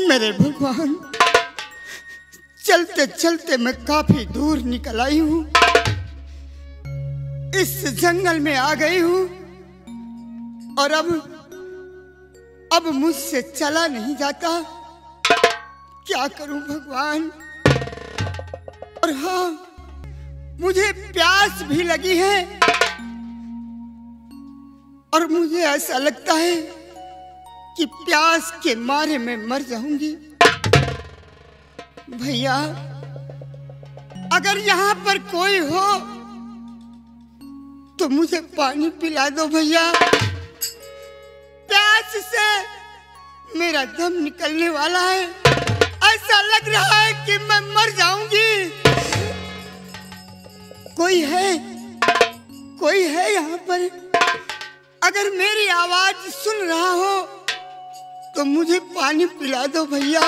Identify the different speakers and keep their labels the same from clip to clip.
Speaker 1: मेरे भगवान, चलते चलते मैं काफी दूर निकल आई हूँ, इस जंगल में आ गई हूँ और अब मुझसे चला नहीं जाता। क्या करूं भगवान? और हाँ, मुझे प्यास भी लगी है और मुझे ऐसा लगता है कि प्यास के मारे मैं मर जाऊंगी। भैया, अगर यहाँ पर कोई हो तो मुझे पानी पिला दो भैया। प्यास से मेरा दम निकलने वाला है, ऐसा लग रहा है कि मैं मर जाऊंगी। कोई है यहाँ पर? अगर मेरी आवाज सुन रहा हो तो मुझे पानी पिला दो भैया।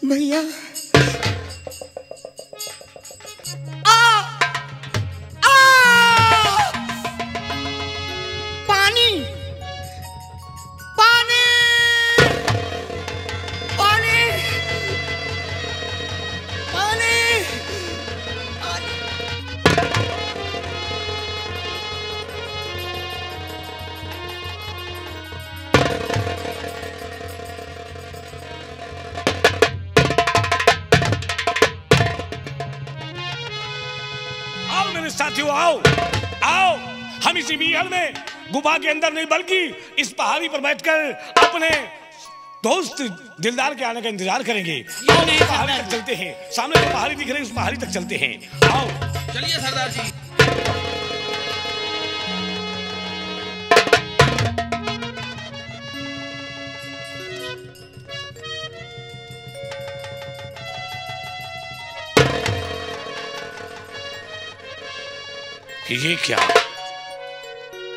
Speaker 1: भैया,
Speaker 2: साथियों, आओ आओ, हम इसी महल में गुफा के अंदर नहीं बल्कि इस पहाड़ी पर बैठकर अपने दोस्त दिलदार के आने का इंतजार करेंगे। पहाड़ी तक चलते हैं, सामने जो पहाड़ी दिख रही है उस पहाड़ी तक चलते हैं। आओ
Speaker 3: चलिए सरदार जी।
Speaker 2: ये क्या?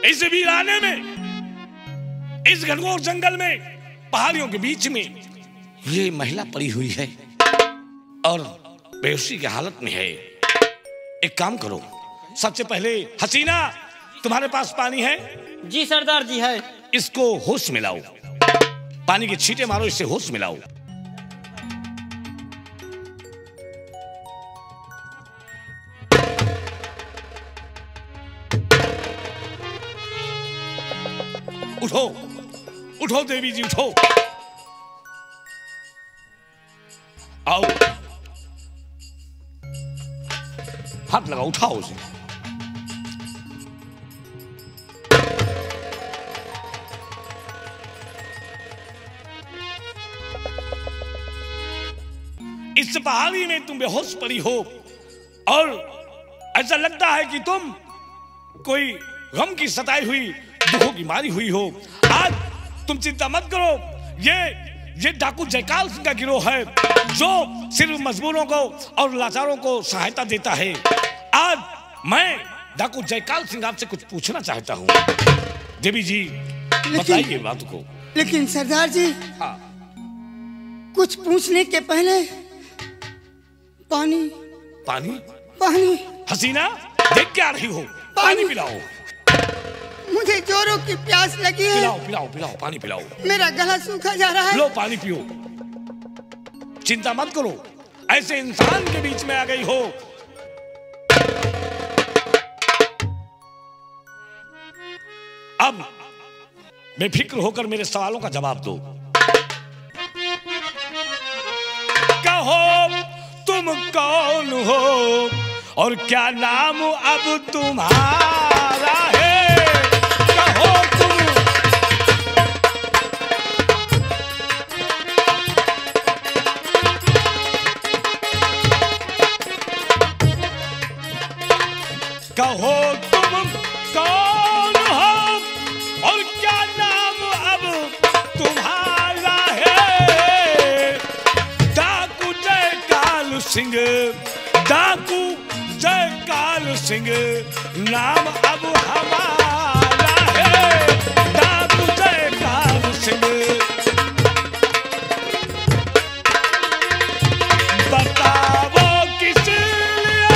Speaker 2: इस वीराने में, इस घनघोर जंगल में, पहाड़ियों के बीच में ये महिला पड़ी हुई है और बेहोशी की हालत में है। एक काम करो, सबसे पहले हसीना, तुम्हारे पास पानी है?
Speaker 4: जी सरदार जी है।
Speaker 2: इसको होश में लाओ, पानी के छींटे मारो, इससे होश में लाओ। उठो उठो देवी जी, उठो। आओ, हाथ लगाओ, उठाओ उसे। इस पहाड़ी में तुम बेहोश पड़ी हो और ऐसा लगता है कि तुम कोई गम की सताई हुई, दुखों की मारी हुई हो। आज तुम चिंता मत करो, ये डाकू जयकाल सिंह का गिरोह है जो सिर्फ मजबूरों को और लाचारों को सहायता देता है। आज मैं डाकू जयकाल सिंह आपसे कुछ पूछना चाहता हूँ। देवी जी बताइए बात को।
Speaker 1: लेकिन सरदार जी,
Speaker 2: हाँ,
Speaker 1: कुछ पूछने के पहले पानी
Speaker 2: पानी
Speaker 1: पानी।
Speaker 2: हसीना, देख क्या रही हो? पानी पिलाओ।
Speaker 1: मुझे जोरों की प्यास लगी है।
Speaker 2: पिलाओ पिलाओ पिलाओ, पानी पिलाओ।
Speaker 1: मेरा गला सूखा जा रहा है।
Speaker 2: लो पानी पियो। चिंता मत करो, ऐसे इंसान के बीच में आ गई हो। अब बेफिक्र होकर मेरे सवालों का जवाब दो। कहो तुम कौन हो और क्या नाम अब तुम्हारा है? कहो तुम। कहो तुम कौन हो और क्या नाम अब तुम्हारा है? डाकू जयकाल सिंह, डाकू जयकाल सिंह नाम अब हमारा है। डाकू जयकाल सिंह, बताओ किस लिए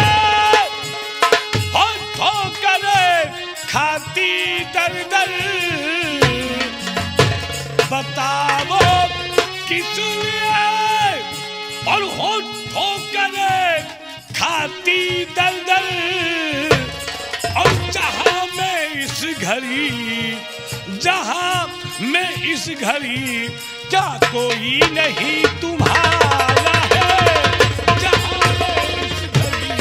Speaker 2: और होठ ठोकर खाती दलदल। और जहां मैं इस घड़ी क्या कोई नहीं तुम्हारा है। जहां मैं इस घड़ी।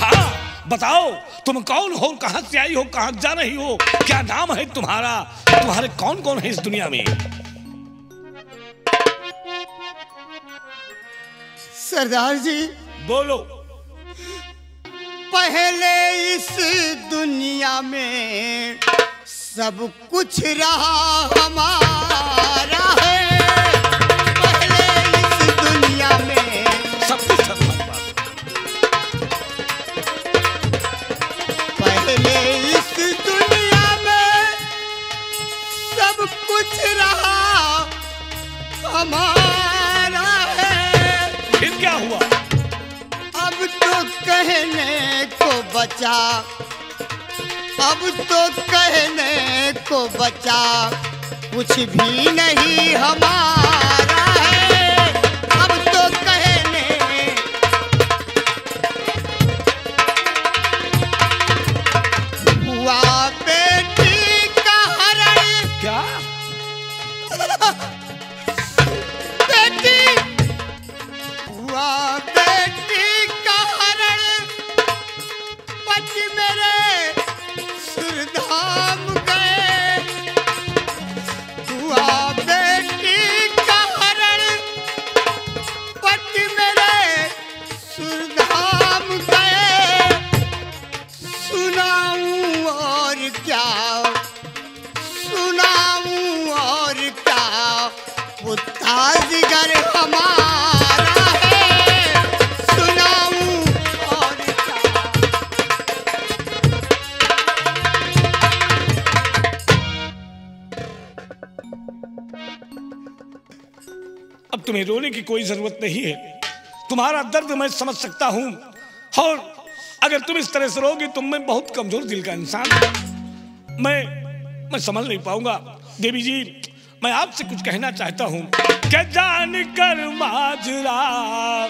Speaker 2: हाँ बताओ तुम कौन हो, कहां से आई हो, कहां जा रही हो, क्या नाम है तुम्हारा, तुम्हारे कौन कौन है इस दुनिया में।
Speaker 1: सरदार जी
Speaker 2: बोलो।
Speaker 1: पहले इस दुनिया में सब कुछ रहा हमारा है। पहले इस दुनिया में
Speaker 2: सब कुछ हमारे पास।
Speaker 1: पहले इस दुनिया में सब कुछ रहा हमारा है।
Speaker 2: फिर क्या हुआ।
Speaker 1: अब तो कहने को बचा, अब तो कहने को बचा कुछ भी नहीं हमारा है। अब तो कहने हुआ बेटी का हरण।
Speaker 2: क्या
Speaker 1: बेटी हुआ बेटी का हरण। पति मेरे सुरधाम गए। हुआ बेटी का हरण। पति मेरे सुरधाम गए। सुनाऊं और क्या, सुनाऊं और क्या, पुता जिगर हमारा है। सुनाऊं और क्या।
Speaker 2: अब तुम्हें रोने की कोई जरूरत नहीं है। तुम्हारा दर्द मैं समझ सकता हूं और अगर तुम इस तरह से रोगे तो मैं बहुत कमजोर दिल का इंसान हूं। मैं समझ नहीं पाऊंगा। देवी जी मैं आपसे कुछ कहना चाहता हूं कि जानकर माजरा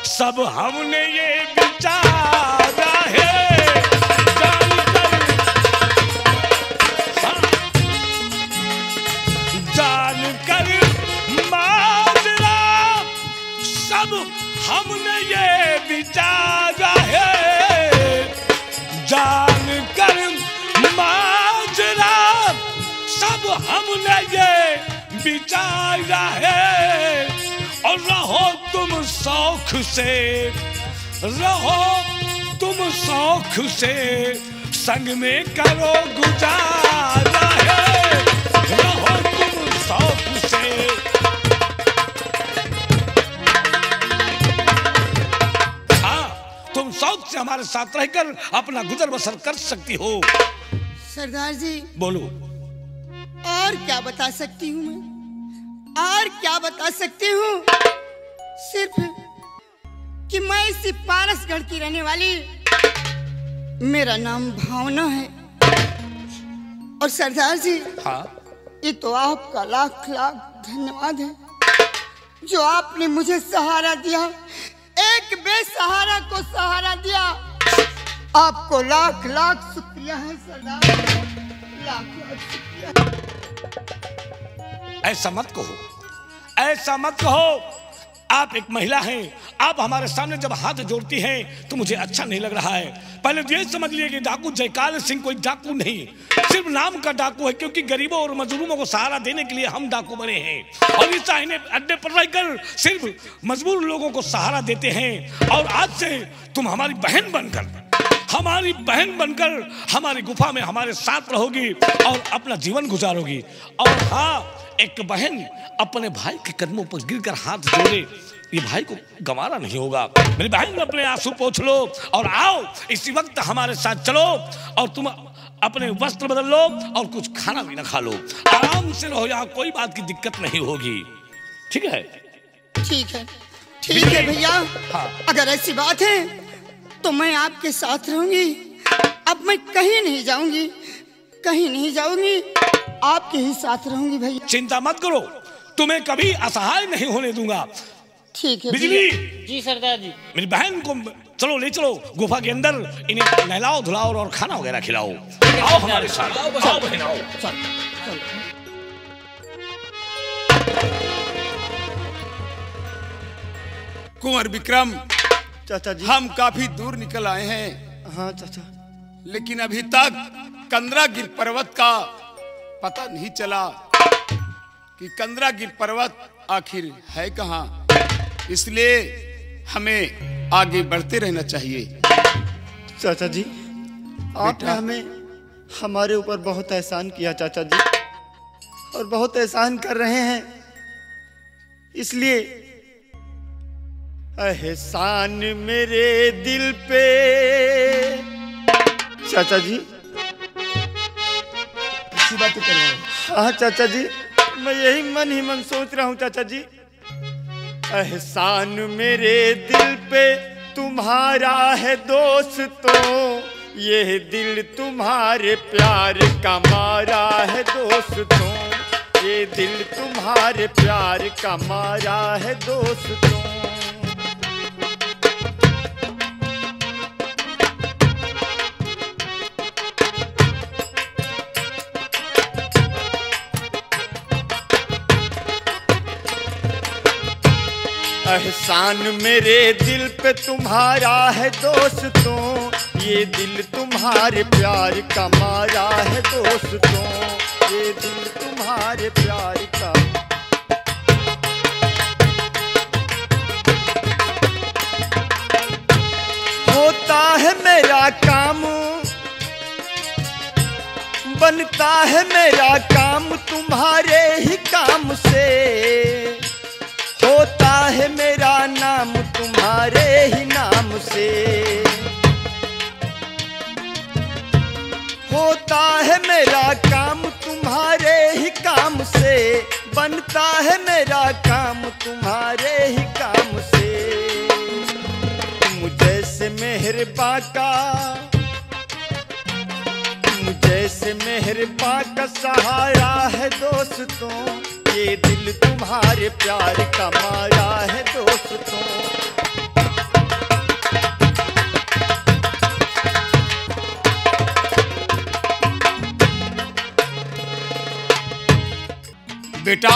Speaker 2: सब हमने ये विचारा है। जानकर माजरा सब हमने ये विचारा है। जानकर माजरा सब हमने ये विचारा है। और रहो तुम शौक से, रहो तुम शौक से, संग में करो गुजारा है। रहो तुम शौक से। हाँ तुम शौक से हमारे साथ रहकर अपना गुजर बसर कर सकती हो।
Speaker 1: सरदार जी
Speaker 2: बोलो।
Speaker 1: और क्या बता सकती हूँ मैं, और क्या बता सकती हूँ। सिर्फ कि मैं इसी पारसगढ़ की रहने वाली, मेरा नाम भावना है। और सरदार जी
Speaker 2: हाँ
Speaker 1: ये तो आपका लाख लाख धन्यवाद है जो आपने मुझे सहारा दिया, एक बेसहारा को सहारा दिया। आपको लाख लाख शुक्रिया है सरदार, लाख लाख शुक्रिया।
Speaker 2: ऐसा मत कहो, ऐसा मत कहो। आप एक महिला हैं, आप हमारे सामने जब हाथ जोड़ती हैं तो मुझे अच्छा नहीं लग रहा है। पहले तो ये समझ लिए कि डाकू जयकाल सिंह कोई डाकू नहीं, सिर्फ नाम का डाकू है, क्योंकि गरीबों और मजलूमों को सहारा देने के लिए हम डाकू बने हैं और इस अड्डे पर रहकर सिर्फ मजबूर लोगों को सहारा देते हैं। और आज से तुम हमारी बहन बनकर, हमारी बहन बनकर हमारी गुफा में हमारे साथ रहोगी और अपना जीवन गुजारोगी। और हाँ, एक बहन अपने भाई के कदमों पर गिरकर हाथ जोड़े, ये भाई को गंवारा नहीं होगा। मेरी बहन अपने आंसू पोंछ लो और आओ इसी वक्त हमारे साथ चलो और तुम अपने वस्त्र बदल लो और कुछ खाना भी ना खा लो, आराम से रहो, यहाँ कोई बात की दिक्कत नहीं होगी। ठीक है?
Speaker 1: ठीक है, ठीक है भैया।
Speaker 2: हाँ।
Speaker 1: अगर ऐसी बात है तो मैं आपके साथ रहूंगी। अब मैं कहीं नहीं जाऊंगी, कहीं नहीं जाऊंगी, आपके ही साथ रहूंगी भैया।
Speaker 2: चिंता मत करो, तुम्हें कभी असहाय नहीं होने दूंगा।
Speaker 1: ठीक है
Speaker 2: बिजली,
Speaker 4: जी सरदार जी।
Speaker 2: मेरी बहन को चलो ले चलो गुफा के अंदर, इन्हें नहलाओ धुलाओ और खाना वगैरह खिलाओ। आओ हमारे साथ, आओ बहन आओ।
Speaker 1: चल चल।
Speaker 3: कुंवर विक्रम,
Speaker 5: चाचा जी।
Speaker 3: हम काफी दूर निकल आए हैं,
Speaker 5: हाँ चाचा।
Speaker 3: लेकिन अभी तक कंदरागिर पर्वत का पता नहीं चला कि कंदरागिर पर्वत आखिर है कहाँ। इसलिए हमें आगे बढ़ते रहना चाहिए।
Speaker 5: चाचा जी, आपने हमें हमारे ऊपर बहुत एहसान किया चाचा जी, और बहुत एहसान कर रहे हैं, इसलिए एहसान मेरे दिल पे। चाचा जी
Speaker 3: अच्छी बातें कर रहे हैं।
Speaker 5: हाँ चाचा जी, मैं यही मन ही मन सोच रहा हूँ चाचा जी। एहसान मेरे दिल पे तुम्हारा है दोस्तों, ये दिल तुम्हारे प्यार का मारा है दोस्तों, ये दिल तुम्हारे प्यार का मारा है दोस्तों। एहसान मेरे दिल पे तुम्हारा है दोस्तों, ये दिल तुम्हारे प्यार का मारा है दोस्तों, ये दिल तुम्हारे प्यार का। होता है मेरा काम, बनता है मेरा काम तुम्हारे ही काम से, होता है मेरा नाम तुम्हारे ही नाम से, होता है मेरा काम तुम्हारे ही काम से, बनता है मेरा काम तुम्हारे ही काम से। तुम जैसे मेहरबा का, तुम जैसे मेहरबा का सहारा है दोस्तों, ये दिल तुम्हारे प्यार का मारा है दोस्तों।
Speaker 3: बेटा,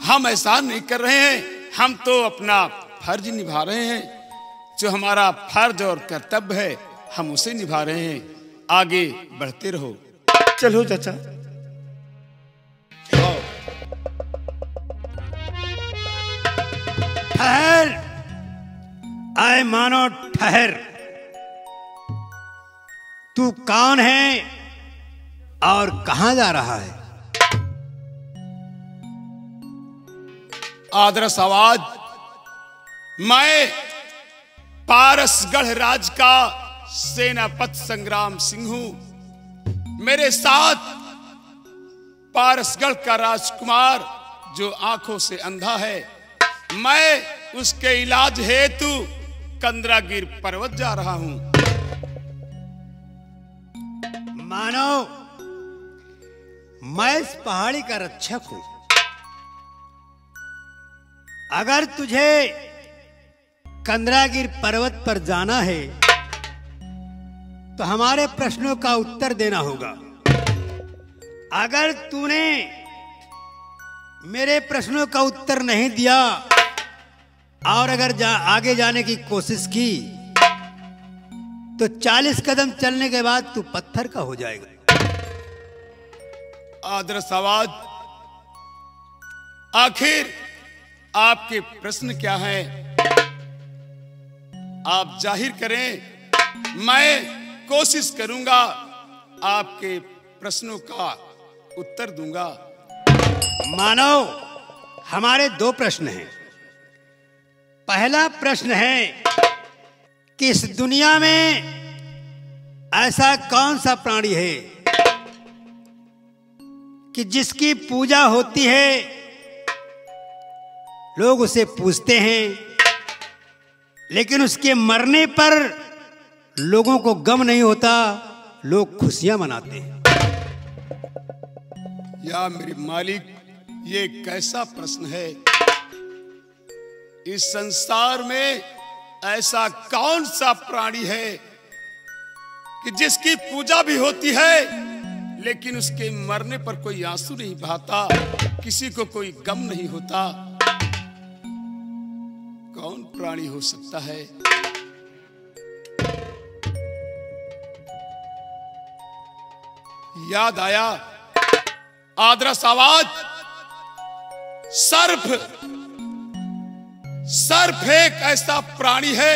Speaker 3: हम एहसान नहीं कर रहे हैं, हम तो अपना फर्ज निभा रहे हैं। जो हमारा फर्ज और कर्तव्य है हम उसे निभा रहे हैं। आगे बढ़ते रहो।
Speaker 5: चलो चाचा।
Speaker 6: ठहर, आए मानो ठहर। तू कौन है और कहां जा रहा है?
Speaker 3: आदर्श आवाज, मैं पारसगढ़ राज का सेनापति संग्राम सिंह हूं। मेरे साथ पारसगढ़ का राजकुमार जो आंखों से अंधा है, मैं उसके इलाज हेतु कंदरागिर पर्वत जा रहा हूं।
Speaker 6: मानो मैं इस पहाड़ी का रक्षक हूं। अगर तुझे कंदरागिर पर्वत पर जाना है तो हमारे प्रश्नों का उत्तर देना होगा। अगर तूने मेरे प्रश्नों का उत्तर नहीं दिया और अगर आगे जाने की कोशिश की तो 40 कदम चलने के बाद तू पत्थर का हो जाएगा।
Speaker 3: आदर्श आवाज, आखिर आपके प्रश्न क्या हैं? आप जाहिर करें, मैं कोशिश करूंगा आपके प्रश्नों का उत्तर दूंगा।
Speaker 6: मानो हमारे 2 प्रश्न हैं। पहला प्रश्न है कि इस दुनिया में ऐसा कौन सा प्राणी है कि जिसकी पूजा होती है, लोग उसे पूजते हैं, लेकिन उसके मरने पर लोगों को गम नहीं होता, लोग खुशियां मनाते हैं।
Speaker 3: या मेरे मालिक, ये कैसा प्रश्न है। इस संसार में ऐसा कौन सा प्राणी है कि जिसकी पूजा भी होती है लेकिन उसके मरने पर कोई आंसू नहीं बहाता, किसी को कोई गम नहीं होता। कौन प्राणी हो सकता है? याद आया आदरस आवाज, सर्प। सर्प एक ऐसा प्राणी है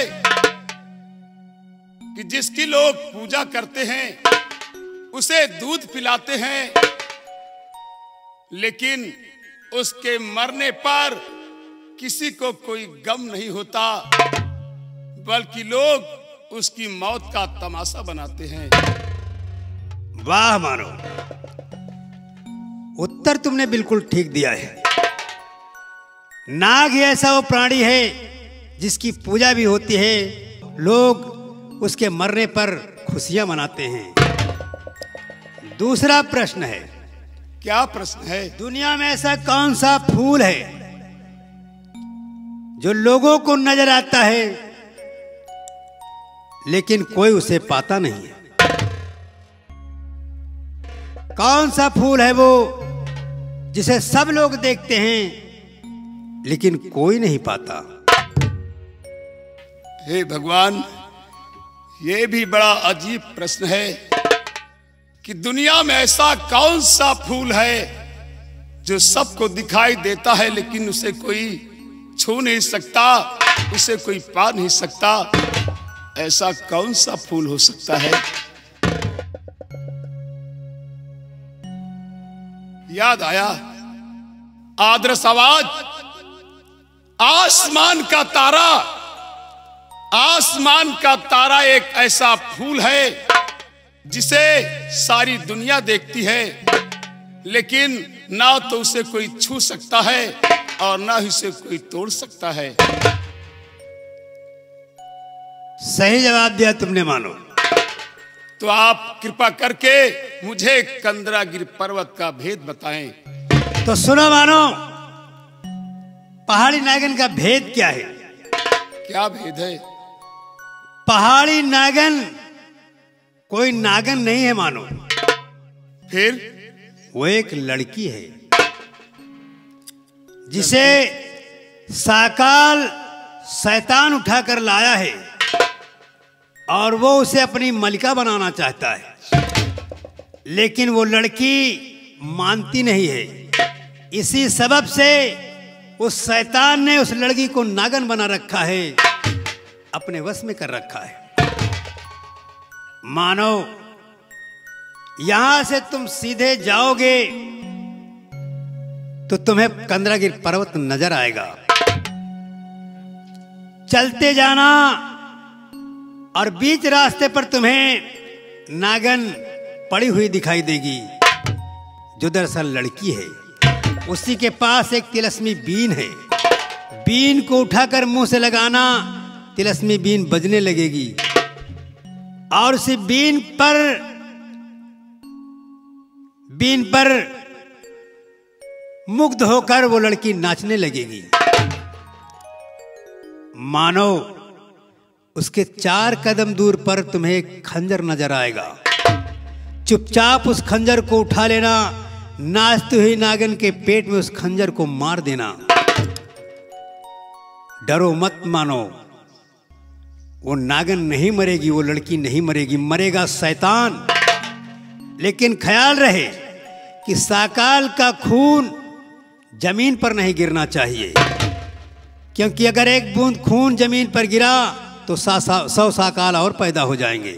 Speaker 3: कि जिसकी लोग पूजा करते हैं, उसे दूध पिलाते हैं, लेकिन उसके मरने पर किसी को कोई गम नहीं होता, बल्कि लोग उसकी मौत का तमाशा बनाते हैं।
Speaker 6: वाह मानो, उत्तर तुमने बिल्कुल ठीक दिया है। नाग ही ऐसा वो प्राणी है जिसकी पूजा भी होती है, लोग उसके मरने पर खुशियां मनाते हैं। दूसरा प्रश्न है।
Speaker 3: क्या प्रश्न है?
Speaker 6: दुनिया में ऐसा कौन सा फूल है जो लोगों को नजर आता है लेकिन कोई उसे पाता नहीं है? कौन सा फूल है वो जिसे सब लोग देखते हैं लेकिन कोई नहीं पाता?
Speaker 3: हे भगवान, ये भी बड़ा अजीब प्रश्न है कि दुनिया में ऐसा कौन सा फूल है जो सबको दिखाई देता है लेकिन उसे कोई छू नहीं सकता, उसे कोई पा नहीं सकता। ऐसा कौन सा फूल हो सकता है? याद आया आदरस आवाज, आसमान का तारा। आसमान का तारा एक ऐसा फूल है जिसे सारी दुनिया देखती है, लेकिन ना तो उसे कोई छू सकता है और ना ही उसे कोई तोड़ सकता है।
Speaker 6: सही जवाब दिया तुमने मानो।
Speaker 3: तो आप कृपा करके मुझे कंदरागिर पर्वत का भेद बताएं।
Speaker 6: तो सुनो मानो, पहाड़ी नागन का भेद क्या है?
Speaker 3: क्या भेद है?
Speaker 6: पहाड़ी नागन कोई नागन नहीं है मानो,
Speaker 3: फिर?
Speaker 6: वो एक लड़की है जिसे साकाल शैतान उठाकर लाया है और वो उसे अपनी मलिका बनाना चाहता है, लेकिन वो लड़की मानती नहीं है। इसी सबब से उस शैतान ने उस लड़की को नागन बना रखा है, अपने वश में कर रखा है। मानो, यहां से तुम सीधे जाओगे तो तुम्हें कंदरागिर पर्वत नजर आएगा। चलते जाना और बीच रास्ते पर तुम्हें नागन पड़ी हुई दिखाई देगी, जो दरअसल लड़की है। उसी के पास एक तिलस्मी बीन है। बीन को उठाकर मुंह से लगाना, तिलस्मी बीन बजने लगेगी और उसी बीन पर मुग्ध होकर वो लड़की नाचने लगेगी। मानो, उसके 4 कदम दूर पर तुम्हें एक खंजर नजर आएगा। चुपचाप उस खंजर को उठा लेना, नाचते हुए नागन के पेट में उस खंजर को मार देना। डरो मत मानो, वो नागन नहीं मरेगी, वो लड़की नहीं मरेगी, मरेगा शैतान। लेकिन ख्याल रहे कि साकाल का खून जमीन पर नहीं गिरना चाहिए, क्योंकि अगर एक बूंद खून जमीन पर गिरा तो 100 साकाल और पैदा हो जाएंगे।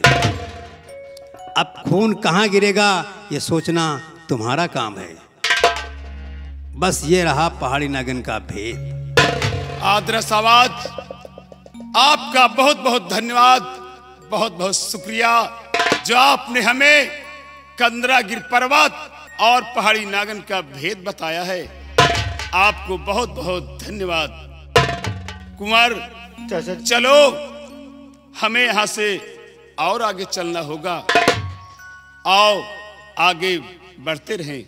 Speaker 6: अब खून कहाँ गिरेगा ये सोचना तुम्हारा काम है। बस ये रहा पहाड़ी नागन का भेद।
Speaker 3: आदरस आवाज, आपका बहुत बहुत धन्यवाद, बहुत बहुत शुक्रिया जो आपने हमें कंदरागिर पर्वत और पहाड़ी नागन का भेद बताया है। आपको बहुत बहुत धन्यवाद। कुंवर, चलो, हमें यहां से और आगे चलना होगा। आओ आगे बढ़ते रहें।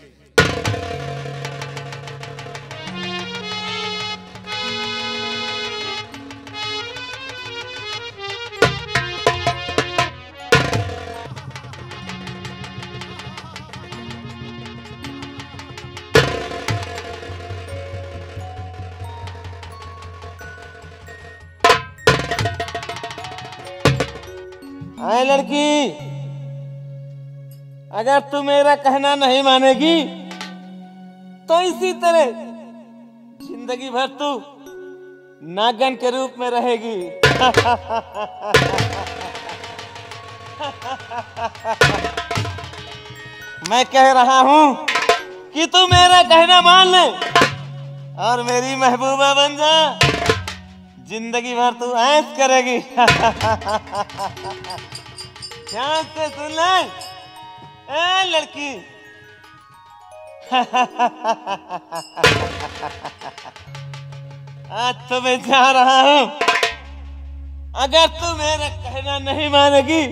Speaker 7: आए लड़की, अगर तू मेरा कहना नहीं मानेगी तो इसी तरह जिंदगी भर तू नागन के रूप में रहेगी। मैं कह रहा हूं कि तू मेरा कहना मान ले और मेरी महबूबा बन जा। जिंदगी भर तू ऐश करेगी। ध्यान से सुन ले ए लड़की। आज तो मैं जा रहा हूं। अगर तू मेरा कहना नहीं मानेगी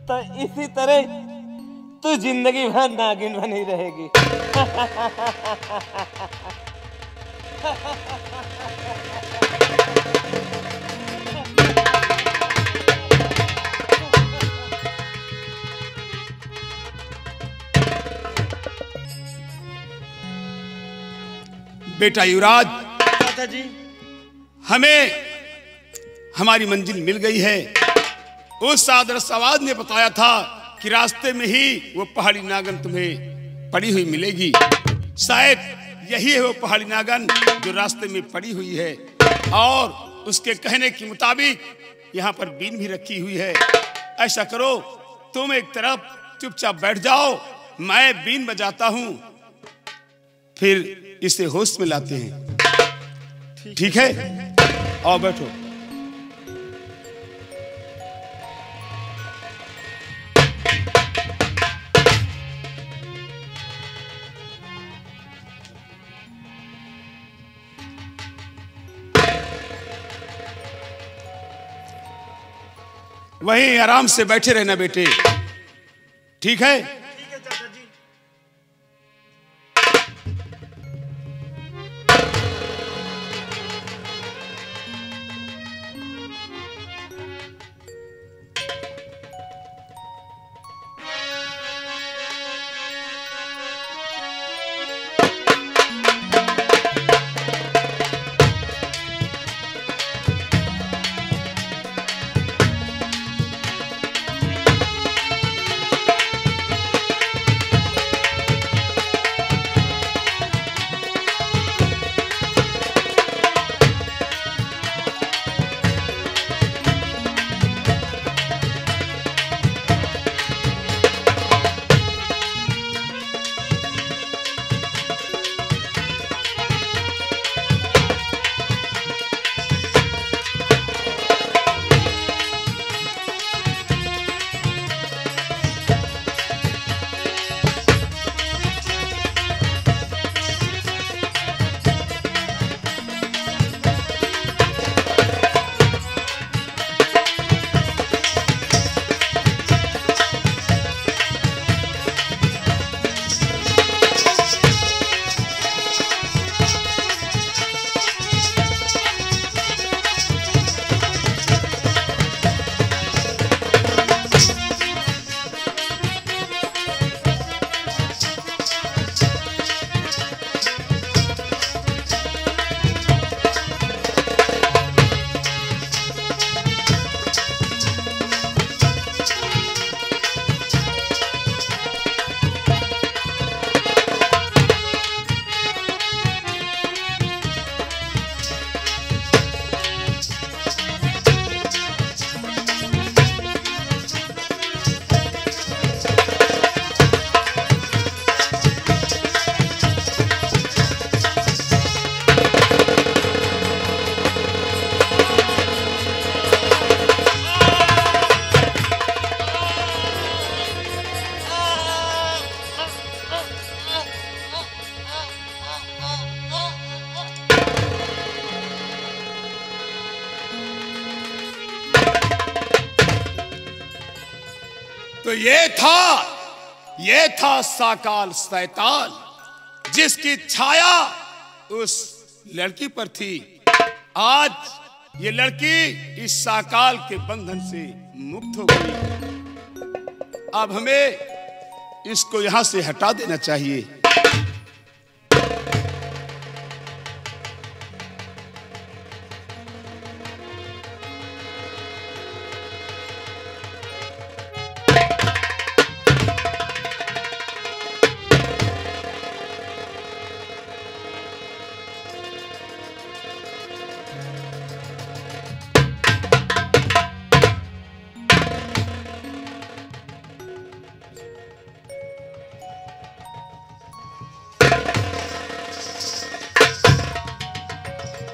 Speaker 7: तो इसी तरह तू जिंदगी भर नागिन बनी रहेगी।
Speaker 3: बेटा युवराज,
Speaker 5: चाचा जी,
Speaker 3: हमें हमारी मंजिल मिल गई है। उस आदर्श आवाज ने बताया था कि रास्ते में ही वो पहाड़ी नागन तुम्हें पड़ी हुई मिलेगी। शायद यही है वो पहाड़ी नागन जो रास्ते में पड़ी हुई है, और उसके कहने के मुताबिक यहाँ पर बीन भी रखी हुई है। ऐसा करो, तुम एक तरफ चुपचाप बैठ जाओ, मैं बीन बजाता हूँ, फिर इसे होश में लाते हैं। ठीक है, आओ बैठो। वहीं आराम से बैठे रहना बेटे, ठीक है?
Speaker 5: ठीक है चाचा जी।
Speaker 3: तो ये था ये था साकाल शैतान, जिसकी छाया उस लड़की पर थी। आज ये लड़की इस साकाल के बंधन से मुक्त हो गई। अब हमें इसको यहां से हटा देना चाहिए।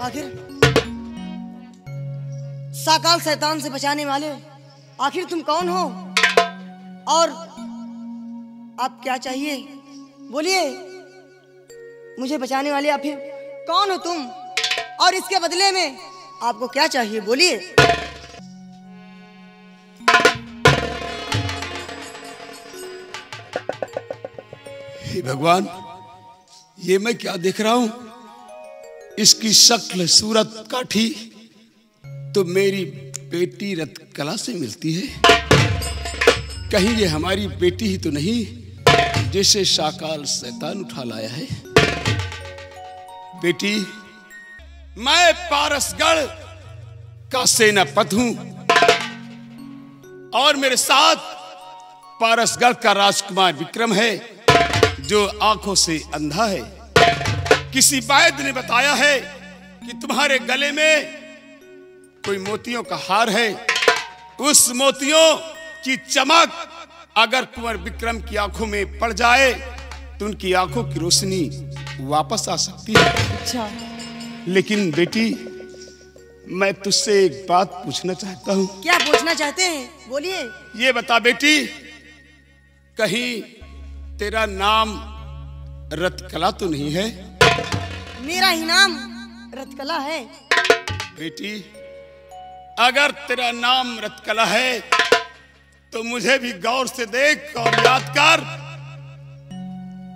Speaker 1: आखिर साकाल शैतान से बचाने वाले आखिर तुम कौन हो और आप क्या चाहिए? बोलिए, मुझे बचाने वाले आखिर कौन हो तुम और इसके बदले में आपको क्या चाहिए? बोलिए।
Speaker 3: हे भगवान, ये मैं क्या देख रहा हूं? इसकी शक्ल सूरत काठी तो मेरी बेटी रत्कला से मिलती है। कहीं ये हमारी बेटी ही तो नहीं जिसे साकाल शैतान उठा लाया है? बेटी, मैं पारसगढ़ का सेनापति हूं और मेरे साथ पारसगढ़ का राजकुमार विक्रम है, जो आंखों से अंधा है। किसी वैद्य ने बताया है कि तुम्हारे गले में कोई मोतियों का हार है। उस मोतियों की चमक अगर कुंवर विक्रम की आंखों में पड़ जाए तो उनकी आंखों की रोशनी वापस आ सकती है।
Speaker 1: अच्छा।
Speaker 3: लेकिन बेटी, मैं तुझसे एक बात पूछना चाहता हूँ।
Speaker 1: क्या पूछना चाहते हैं? बोलिए।
Speaker 3: ये बता बेटी, कहीं तेरा नाम रत्कला तो नहीं है?
Speaker 1: मेरा ही नाम रत्कला है।
Speaker 3: बेटी, अगर तेरा नाम रत्कला है तो मुझे भी गौर से देख और याद कर।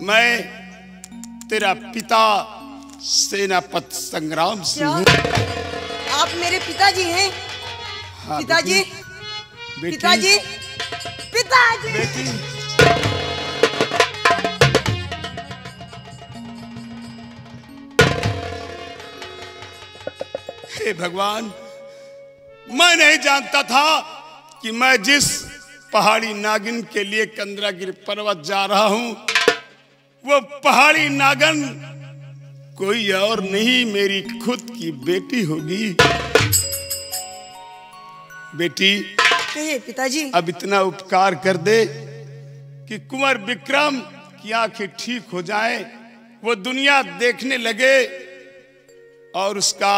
Speaker 3: मैं तेरा पिता सेनापति संग्राम सिंह हूँ।
Speaker 1: आप मेरे पिताजी हैं?
Speaker 3: हाँ,
Speaker 1: पिताजी,
Speaker 3: बेटी,
Speaker 1: पिताजी, पिताजी।
Speaker 3: बेटी, हे भगवान, मैं नहीं जानता था कि मैं जिस पहाड़ी नागिन के लिए कंदरागिर पर्वत जा रहा हूं, वो पहाड़ी नागन कोई और नहीं, मेरी खुद की बेटी होगी। बेटी,
Speaker 1: कहिए पिताजी।
Speaker 3: अब इतना उपकार कर दे कि कुंवर विक्रम की आंखें ठीक हो जाए, वो दुनिया देखने लगे और उसका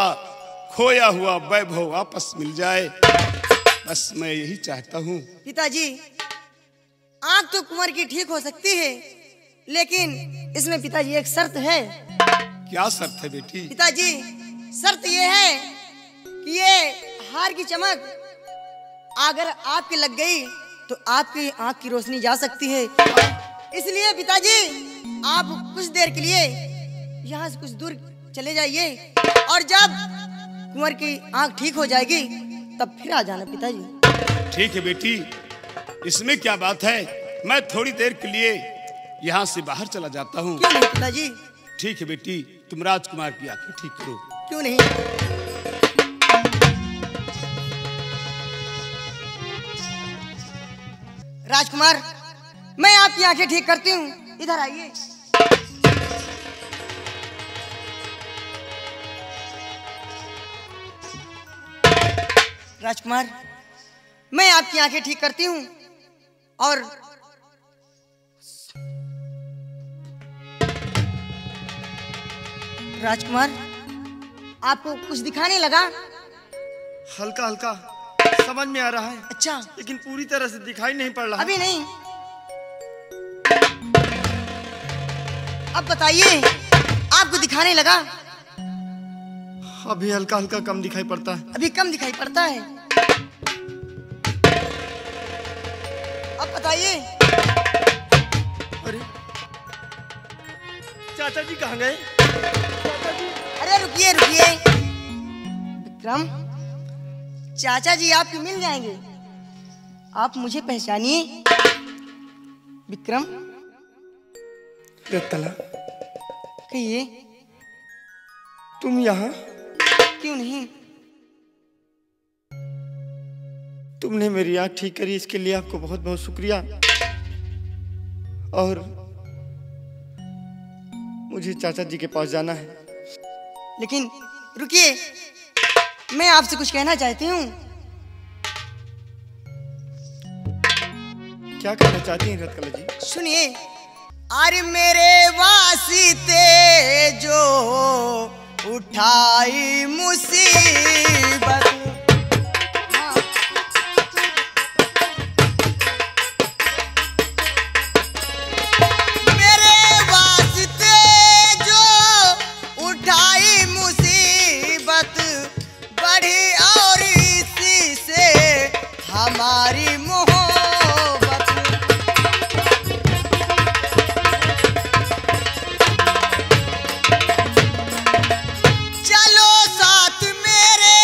Speaker 3: खोया हुआ वैभव वापस मिल जाए। बस मैं यही चाहता हूँ।
Speaker 1: पिताजी, आंख तो कुंवर की ठीक हो सकती है, लेकिन इसमें पिताजी एक शर्त है।
Speaker 3: क्या शर्त है बेटी?
Speaker 1: पिताजी, शर्त ये है कि ये हार की चमक अगर आपके लग गई तो आपकी आंख की रोशनी जा सकती है। इसलिए पिताजी, आप कुछ देर के लिए यहाँ से कुछ दूर चले जाइए और जब कुंवर की आंख ठीक हो जाएगी तब फिर आ जाना पिताजी।
Speaker 3: ठीक है बेटी, इसमें क्या बात है। मैं थोड़ी देर के लिए यहाँ से बाहर चला जाता हूँ।
Speaker 1: क्यों नहीं पिताजी?
Speaker 3: ठीक है बेटी, तुम राजकुमार की आंखें ठीक करो।
Speaker 1: क्यों नहीं? राजकुमार, मैं आपकी आंखें ठीक करती हूँ, इधर आइए। राजकुमार, मैं आपकी आंखें ठीक करती हूँ और राजकुमार, आपको कुछ दिखाने लगा?
Speaker 5: हल्का हल्का समझ में आ रहा है।
Speaker 1: अच्छा,
Speaker 5: लेकिन पूरी तरह से दिखाई नहीं पड़ रहा।
Speaker 1: अभी नहीं। अब बताइए, आपको दिखाने लगा?
Speaker 5: अभी हल्का हल्का कम दिखाई पड़ता है।
Speaker 1: अभी कम दिखाई पड़ता है। अब बताइए,
Speaker 5: चाचा जी कहाँ गए?
Speaker 1: अरे रुकिए रुकिए विक्रम, चाचा जी आपके मिल जाएंगे, आप मुझे पहचानिए। विक्रम
Speaker 5: रत्तला,
Speaker 1: कहिए
Speaker 5: तुम यहाँ?
Speaker 1: क्यों नहीं?
Speaker 5: तुमने मेरी आँख ठीक करी, इसके लिए आपको बहुत बहुत शुक्रिया। और मुझे चाचा जी के पास जाना है।
Speaker 1: लेकिन रुकिए, मैं आपसे कुछ कहना चाहती हूँ।
Speaker 5: क्या कहना चाहती हैं रत्तला जी?
Speaker 1: सुनिए। अरे मेरे वास्ते जो उठाई मुसीबत, मेरे वास्ते जो उठाई मुसीबत, बढ़ी और इसी से हमारी मोहब्बत। चलो साथ मेरे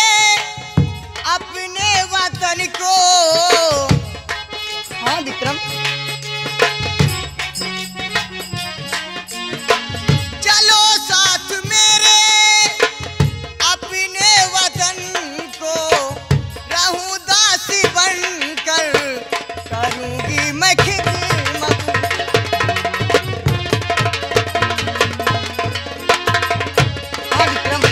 Speaker 1: अपने वतन को। हाँ विक्रम, चलो साथ मेरे अपने वतन को, रहूं दासी बनकर करूंगी मैं खिदमत। हाँ विक्रम,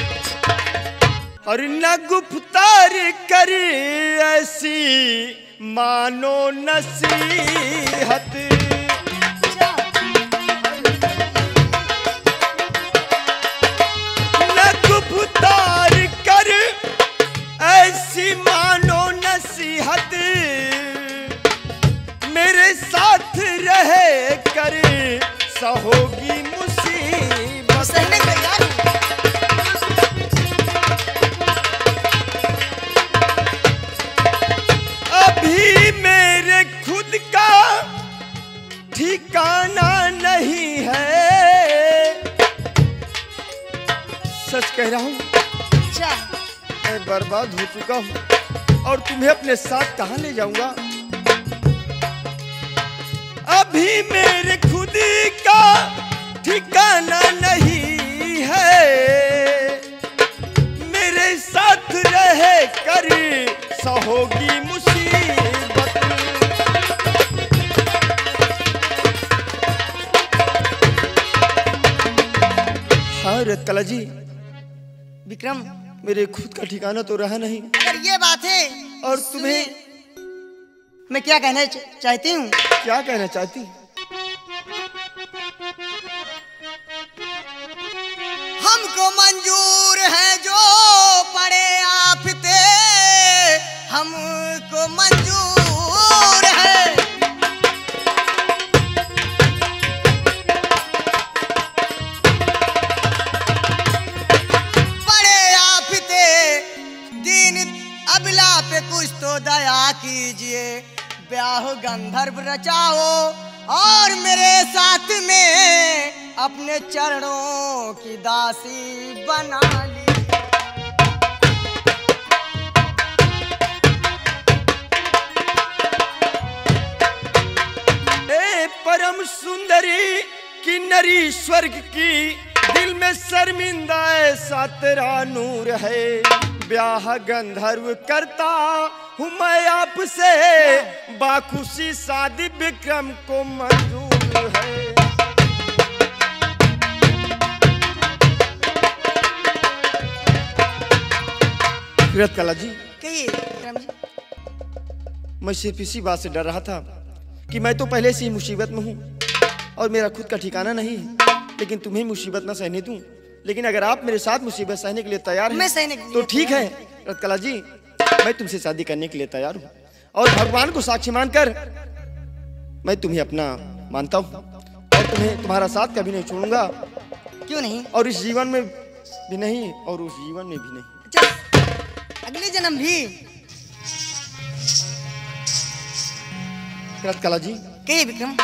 Speaker 5: और न गुफ्तार कर ऐसी मानो नसीहत, न गुफ्तार कर ऐसी मानो नसीहत, मेरे साथ रहे कर सहोगी मुसीबत।
Speaker 1: सहने को तैयार हूँ।
Speaker 5: अभी मेरे खुद का ठिकाना नहीं है, सच कह रहा हूँ,
Speaker 1: अच्छा,
Speaker 5: मैं बर्बाद हो चुका हूँ और तुम्हें अपने साथ कहाँ ले जाऊंगा। अभी मेरे खुद का ठिकाना नहीं है, मेरे साथ रहे कर सहोगी मुसीबत। हाँ रत्तला जी,
Speaker 1: विक्रम,
Speaker 5: मेरे खुद का ठिकाना तो रहा नहीं।
Speaker 1: अगर ये बात है
Speaker 5: और तुम्हें
Speaker 1: मैं क्या कहना चाहती हूँ।
Speaker 5: क्या कहना चाहती?
Speaker 1: हमको मंजूर है जो पड़े आफते, हमको मंजूर है। पड़े आफते दीन अबला पे कुछ तो दया कीजिए, ब्याह गंधर्व रचाओ और मेरे साथ में अपने चरणों की दासी बना ली।
Speaker 5: ए परम सुंदरी किन्नरी स्वर्ग की, दिल में शर्मिंदा ऐसा तेरा नूर है, ब्याह गंधर्व करता हूँ मैं आपसे, बाखुशी शादी विक्रम को मंजूर है। रत्तला जी,
Speaker 1: कहिए विक्रम जी।
Speaker 5: मैं सिर्फ इसी बात से डर रहा था कि मैं तो पहले से ही मुसीबत में हूँ और मेरा खुद का ठिकाना नहीं है, लेकिन तुम्हें मुसीबत ना सहने दूं। लेकिन अगर आप मेरे साथ मुसीबत सहने के लिए तैयार हैं
Speaker 1: मैं सहने के लिए
Speaker 5: तो ठीक है
Speaker 1: तैयार
Speaker 5: रत्तला जी, मैं तुमसे शादी करने के लिए तैयार हूँ और भगवान को साक्षी मानकर मैं तुम्हें अपना मानता हूँ और तुम्हें तुम्हारा साथ कभी नहीं छोड़ूंगा,
Speaker 1: क्यों नहीं?
Speaker 5: और इस जीवन में भी नहीं और उस जीवन में भी नहीं।
Speaker 1: अच्छा, अगले जन्म भी?
Speaker 5: रत्तला जी,
Speaker 1: कहिए विक्रम।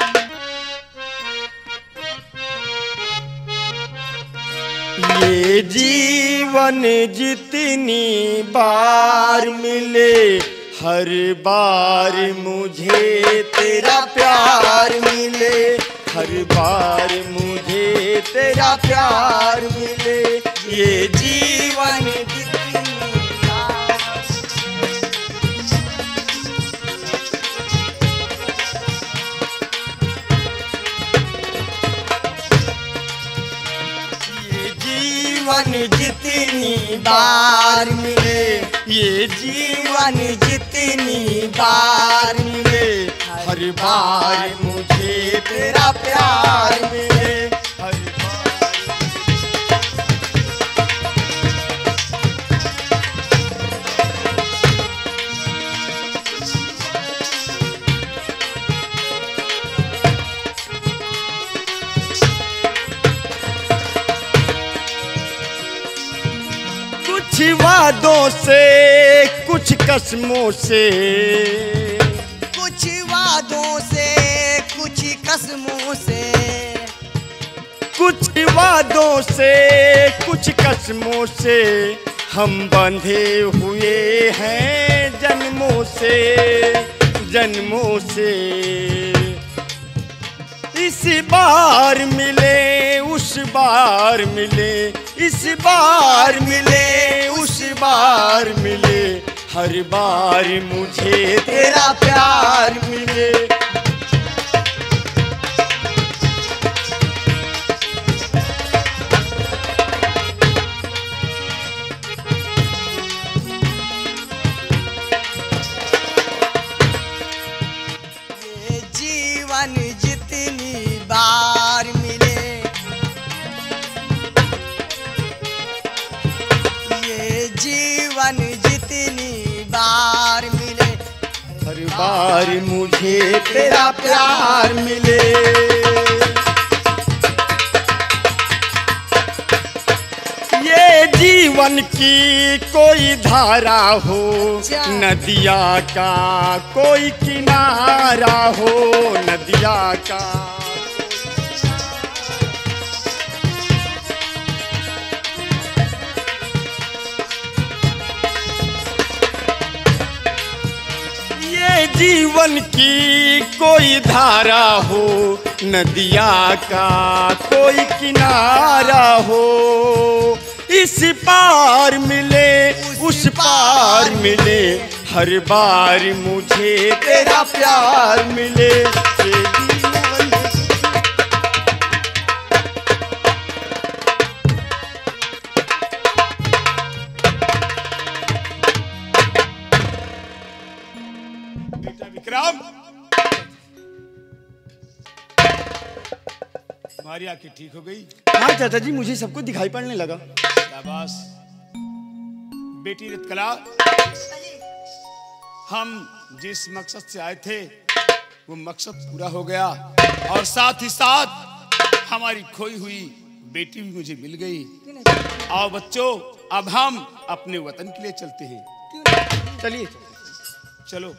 Speaker 5: ये जीवन जितनी बार मिले, हर बार मुझे तेरा प्यार मिले, हर बार मुझे तेरा प्यार मिले। ये जीवन जितनी बार, ये जीवन जितनी बार मिले, ये जीवन जितनी बार मिले, हर बार मुझे तेरा प्यार मिले, हर बार। कुछ वादों से, कुछ कस्मों से,
Speaker 1: कुछ वादों से, कुछ कसमों से,
Speaker 5: कुछ वादों से, कुछ कस्मों से हम बंधे हुए हैं जन्मों से, जन्मों से। इस बार मिले, उस बार मिले, इस बार मिले, उस बार मिले, हर बार मुझे तेरा प्यार मिले।
Speaker 1: ये जीवन जितनी बार मिले, ये जीवन जितनी बार मिले,
Speaker 5: हर बार मुझे तेरा प्यार मिले। ये जीवन की कोई धारा हो, नदिया का कोई किनारा हो, नदिया का। ये जीवन की कोई धारा हो, नदिया का कोई किनारा हो। इस पार मिले, उस पार मिले, हर बार मुझे तेरा प्यार मिले। ये जीवन
Speaker 3: बेटा विक्रम, तुम्हारी आंखें ठीक हो गई?
Speaker 5: हाँ चाचा जी, मुझे सब कुछ दिखाई पड़ने लगा।
Speaker 3: शाबाश बेटी रितकला, हम जिस मकसद से आए थे वो मकसद पूरा हो गया, और साथ ही साथ हमारी खोई हुई बेटी भी मुझे मिल गई। आओ बच्चों, अब हम अपने वतन के लिए चलते हैं।
Speaker 5: चलिए
Speaker 3: चलो।